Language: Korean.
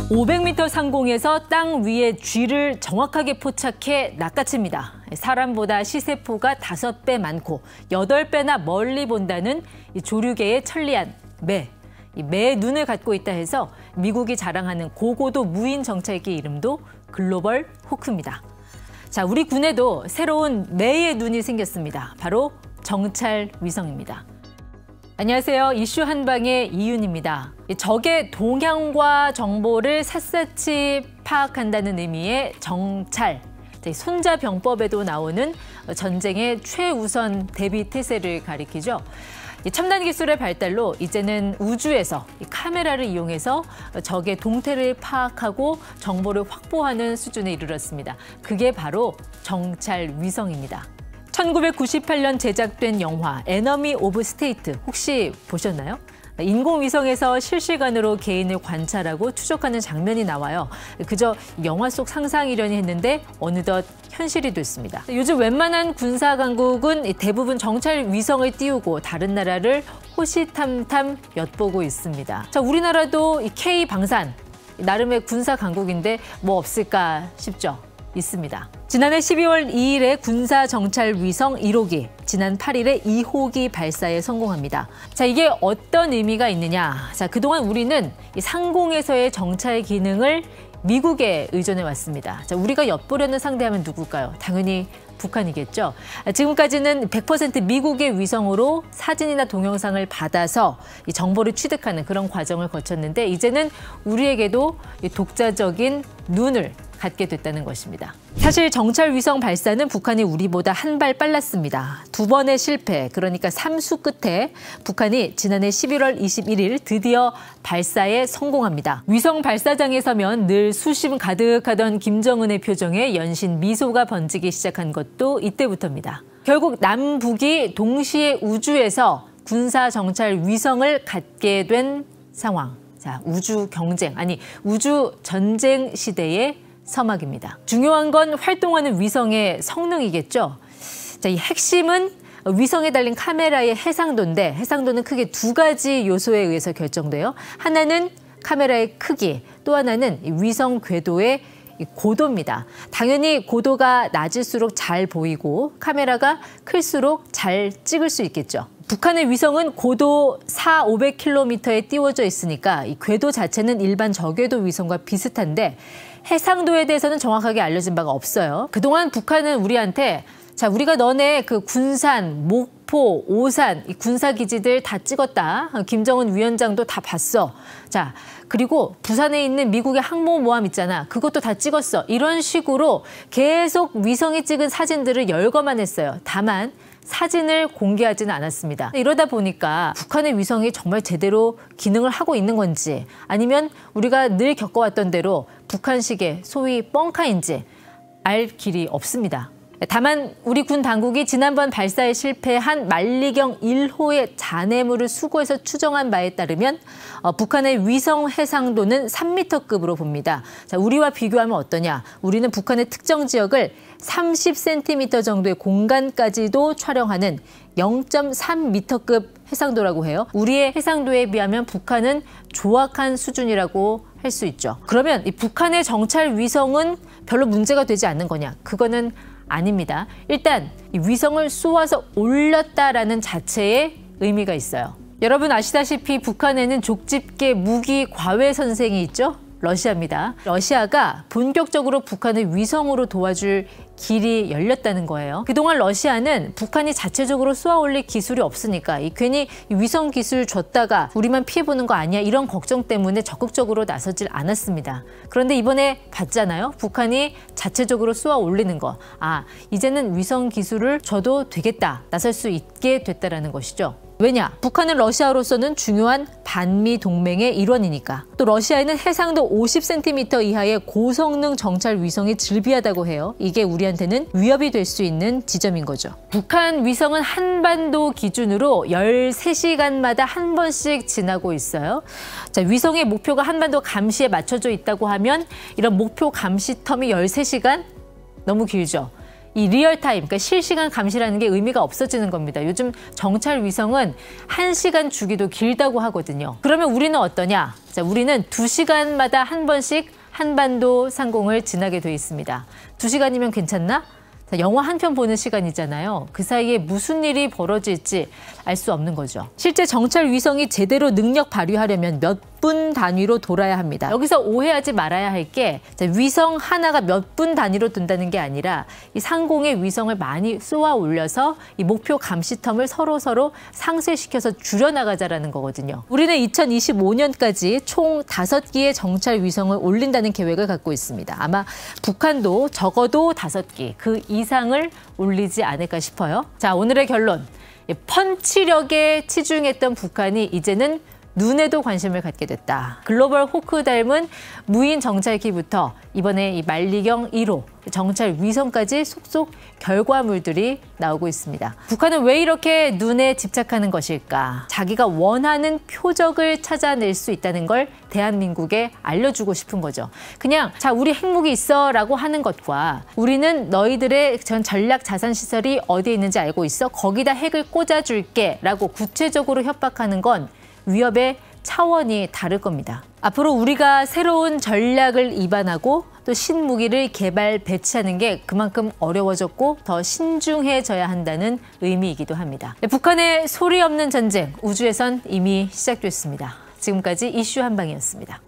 500m 상공에서 땅 위에 쥐를 정확하게 포착해 낚아챕니다. 사람보다 시세포가 5배 많고 8배나 멀리 본다는 조류계의 천리안 매. 매의 눈을 갖고 있다 해서 미국이 자랑하는 고고도 무인 정찰기 이름도 글로벌 호크입니다. 자, 우리 군에도 새로운 매의 눈이 생겼습니다. 바로 정찰 위성입니다. 안녕하세요. 이슈 한방의 이윤입니다. 적의 동향과 정보를 샅샅이 파악한다는 의미의 정찰. 손자병법에도 나오는 전쟁의 최우선 대비 태세를 가리키죠. 첨단 기술의 발달로 이제는 우주에서 카메라를 이용해서 적의 동태를 파악하고 정보를 확보하는 수준에 이르렀습니다. 그게 바로 정찰 위성입니다. 1998년 제작된 영화 에너미 오브 스테이트 혹시 보셨나요? 인공위성에서 실시간으로 개인을 관찰하고 추적하는 장면이 나와요. 그저 영화 속 상상이려니 했는데 어느덧 현실이 됐습니다. 요즘 웬만한 군사 강국은 대부분 정찰 위성을 띄우고 다른 나라를 호시탐탐 엿보고 있습니다. 자, 우리나라도 이 K방산, 나름의 군사 강국인데 뭐 없을까 싶죠? 있습니다. 지난해 12월 2일에 군사 정찰 위성 1호기, 지난 8일에 2호기 발사에 성공합니다. 자, 이게 어떤 의미가 있느냐? 자, 그동안 우리는 이 상공에서의 정찰 기능을 미국에 의존해 왔습니다. 자, 우리가 엿보려는 상대하면 누굴까요? 당연히 북한이겠죠. 지금까지는 100% 미국의 위성으로 사진이나 동영상을 받아서 이 정보를 취득하는 그런 과정을 거쳤는데 이제는 우리에게도 이 독자적인 눈을 갖게 됐다는 것입니다. 사실 정찰 위성 발사는 북한이 우리보다 한 발 빨랐습니다. 2번의 실패, 그러니까 3수 끝에 북한이 지난해 11월 21일 드디어 발사에 성공합니다. 위성 발사장에 서면 늘 수심 가득하던 김정은의 표정에 연신 미소가 번지기 시작한 것도 이때부터입니다. 결국 남북이 동시에 우주에서 군사 정찰 위성을 갖게 된 상황. 자, 우주 경쟁, 아니 우주 전쟁 시대의 서막입니다. 중요한 건 활동하는 위성의 성능이겠죠. 자, 이 핵심은 위성에 달린 카메라의 해상도인데 해상도는 크게 2가지 요소에 의해서 결정돼요. 하나는 카메라의 크기, 또 하나는 위성 궤도의 고도입니다. 당연히 고도가 낮을수록 잘 보이고 카메라가 클수록 잘 찍을 수 있겠죠. 북한의 위성은 고도 4,500km에 띄워져 있으니까 이 궤도 자체는 일반 저궤도 위성과 비슷한데 해상도에 대해서는 정확하게 알려진 바가 없어요. 그동안 북한은 우리한테 자, 우리가 너네 그 군산, 목포, 오산 이 군사기지들 다 찍었다. 김정은 위원장도 다 봤어. 자, 그리고 부산에 있는 미국의 항모모함 있잖아. 그것도 다 찍었어. 이런 식으로 계속 위성이 찍은 사진들을 열거만 했어요. 다만 사진을 공개하지는 않았습니다. 이러다 보니까 북한의 위성이 정말 제대로 기능을 하고 있는 건지 아니면 우리가 늘 겪어왔던 대로 북한식의 소위 뻥카인지 알 길이 없습니다. 다만 우리 군 당국이 지난번 발사에 실패한 만리경 1호의 잔해물을 수거해서 추정한 바에 따르면 북한의 위성 해상도는 3m급으로 봅니다. 자, 우리와 비교하면 어떠냐? 우리는 북한의 특정 지역을 30cm 정도의 공간까지도 촬영하는 0.3m급 해상도라고 해요. 우리의 해상도에 비하면 북한은 조악한 수준이라고 할 수 있죠. 그러면 이 북한의 정찰 위성은 별로 문제가 되지 않는 거냐? 그거는 아닙니다. 일단 이 위성을 쏘아서 올렸다라는 자체의 의미가 있어요. 여러분 아시다시피 북한에는 족집게 무기 과외 선생이 있죠? 러시아입니다. 러시아가 본격적으로 북한을 위성으로 도와줄 길이 열렸다는 거예요. 그동안 러시아는 북한이 자체적으로 쏘아올릴 기술이 없으니까 괜히 위성 기술 줬다가 우리만 피해보는 거 아니야 이런 걱정 때문에 적극적으로 나서질 않았습니다. 그런데 이번에 봤잖아요. 북한이 자체적으로 쏘아올리는 거. 아, 이제는 위성 기술을 줘도 되겠다. 나설 수 있게 됐다라는 것이죠. 왜냐? 북한은 러시아로서는 중요한 반미 동맹의 일원이니까. 또 러시아에는 해상도 50cm 이하의 고성능 정찰 위성이 즐비하다고 해요. 이게 우리한테는 위협이 될 수 있는 지점인 거죠. 북한 위성은 한반도 기준으로 13시간마다 한 번씩 지나고 있어요. 자, 위성의 목표가 한반도 감시에 맞춰져 있다고 하면 이런 목표 감시 텀이 13시간? 너무 길죠. 이 리얼타임, 그러니까 실시간 감시라는 게 의미가 없어지는 겁니다. 요즘 정찰 위성은 1시간 주기도 길다고 하거든요. 그러면 우리는 어떠냐? 자, 우리는 2시간마다 한 번씩 한반도 상공을 지나게 돼 있습니다. 2시간이면 괜찮나? 자, 영화 한 편 보는 시간이잖아요. 그 사이에 무슨 일이 벌어질지 알 수 없는 거죠. 실제 정찰 위성이 제대로 능력 발휘하려면 몇 분 단위로 돌아야 합니다. 여기서 오해하지 말아야 할 게 위성 하나가 몇 분 단위로 든다는 게 아니라 이 상공에 위성을 많이 쏘아 올려서 이 목표 감시텀을 서로 상쇄시켜서 줄여나가자라는 거거든요. 우리는 2025년까지 총 5기의 정찰 위성을 올린다는 계획을 갖고 있습니다. 아마 북한도 적어도 5기, 그 이상을 올리지 않을까 싶어요. 자, 오늘의 결론. 펀치력에 치중했던 북한이 이제는 눈에도 관심을 갖게 됐다. 글로벌 호크 닮은 무인 정찰기부터 이번에 이 만리경 1호 정찰 위성까지 속속 결과물들이 나오고 있습니다. 북한은 왜 이렇게 눈에 집착하는 것일까? 자기가 원하는 표적을 찾아낼 수 있다는 걸 대한민국에 알려주고 싶은 거죠. 그냥 자, 우리 핵무기 있어 라고 하는 것과 우리는 너희들의 전 전략 자산 시설이 어디에 있는지 알고 있어? 거기다 핵을 꽂아줄게 라고 구체적으로 협박하는 건 위협의 차원이 다를 겁니다. 앞으로 우리가 새로운 전략을 입안하고 또 신무기를 개발 배치하는 게 그만큼 어려워졌고 더 신중해져야 한다는 의미이기도 합니다. 북한의 소리 없는 전쟁, 우주에선 이미 시작됐습니다. 지금까지 이슈 한방이었습니다.